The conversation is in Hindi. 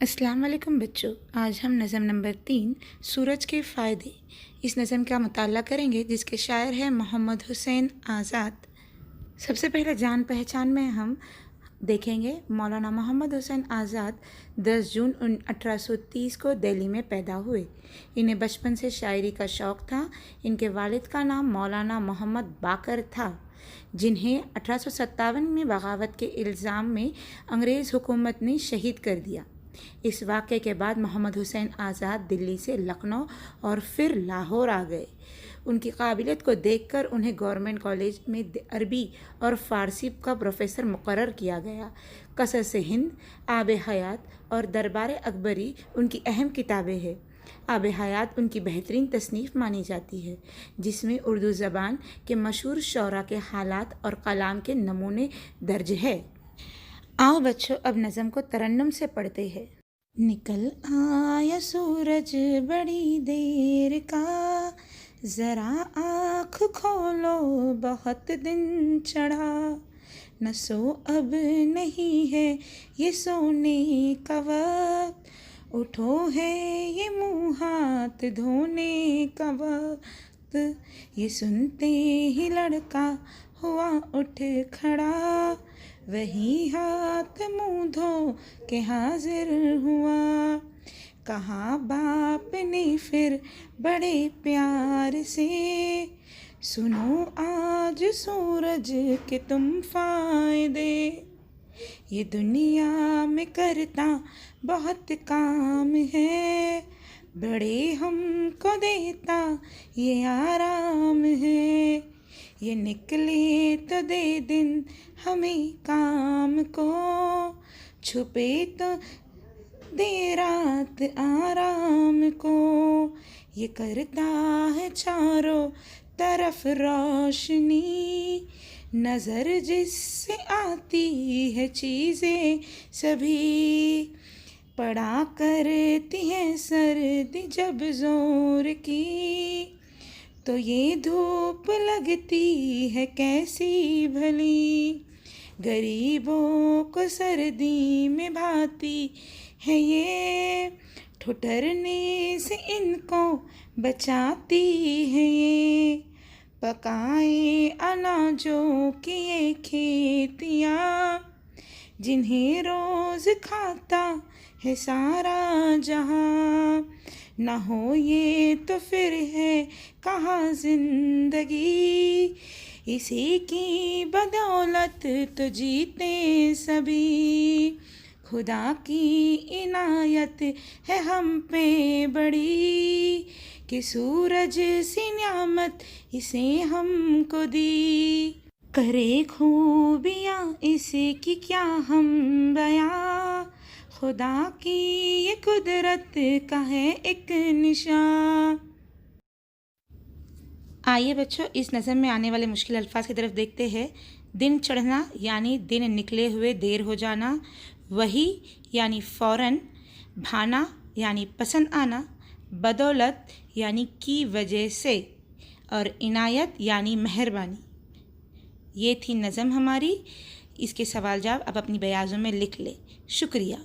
अस्सलाम वालेकुम बच्चों। आज हम नज़म नंबर 3 सूरज के फ़ायदे इस नज़म का मुताला करेंगे, जिसके शायर हैं मोहम्मद हुसैन आज़ाद। सबसे पहले जान पहचान में हम देखेंगे मौलाना मोहम्मद हुसैन आज़ाद 10 जून 1830 को दिल्ली में पैदा हुए। इन्हें बचपन से शायरी का शौक़ था। इनके वालिद का नाम मौलाना मोहम्मद बाकर था, जिन्हें 1857 में बगावत के इल्ज़ाम में अंग्रेज़ हुकूमत ने शहीद कर दिया। इस वाक़े के बाद मोहम्मद हुसैन आज़ाद दिल्ली से लखनऊ और फिर लाहौर आ गए। उनकी काबिलियत को देखकर उन्हें गवर्नमेंट कॉलेज में अरबी और फ़ारसी का प्रोफ़ेसर मुकर्रर किया गया। क़सस हिंद, आब हयात और दरबार अकबरी उनकी अहम किताबें हैं। आब हयात उनकी बेहतरीन तसनीफ़ मानी जाती है, जिसमें उर्दू ज़बान के मशहूर शौरा के हालात और कलाम के नमूने दर्ज है। आओ बच्चों, अब नज़म को तरन्नुम से पढ़ते हैं। निकल आया सूरज बड़ी देर का, ज़रा आँख खोलो बहुत दिन चढ़ा। न सो अब नहीं है ये सोने का वक्त, उठो है ये मुँह हाथ धोने का वक्त। ये सुनते ही लड़का हुआ उठ खड़ा, वही हाथ मुँह धो के हाजिर हुआ। कहा बाप ने फिर बड़े प्यार से, सुनो आज सूरज के तुम फ़ायदे। ये दुनिया में करता बहुत काम है, बड़े हमको देता ये आराम है। ये निकले तो दे दिन हमें काम को, छुपे तो दे रात आराम को। ये करता है चारों तरफ रोशनी, नज़र जिससे आती है चीज़ें सभी। पड़ा करती है सर्दी जब ज़ोर की, तो ये धूप लगती है कैसी भली। गरीबों को सर्दी में भाती है ये, ठुठरने से इनको बचाती है ये। पकाए अनाजों की ये खेतियाँ, जिन्हें रोज़ खाता है सारा जहां। न हो ये तो फिर है कहाँ ज़िंदगी, इसी की बदौलत तो जीते सभी। खुदा की इनायत है हम पे बड़ी, कि सूरज सी नियामत इसे हमको दी। करे खूबियाँ इसकी क्या हम बयां, खुदा की ये कुदरत का है एक निशान। आइए बच्चों, इस नज़म में आने वाले मुश्किल अल्फाज की तरफ देखते हैं। दिन चढ़ना यानी दिन निकले हुए देर हो जाना, वही यानी फ़ौरन, भाना यानी पसंद आना, बदौलत यानी की वजह से, और इनायत यानी मेहरबानी। ये थी नज़म हमारी। इसके सवाल जवाब आप अपनी बयाज़ों में लिख लें। शुक्रिया।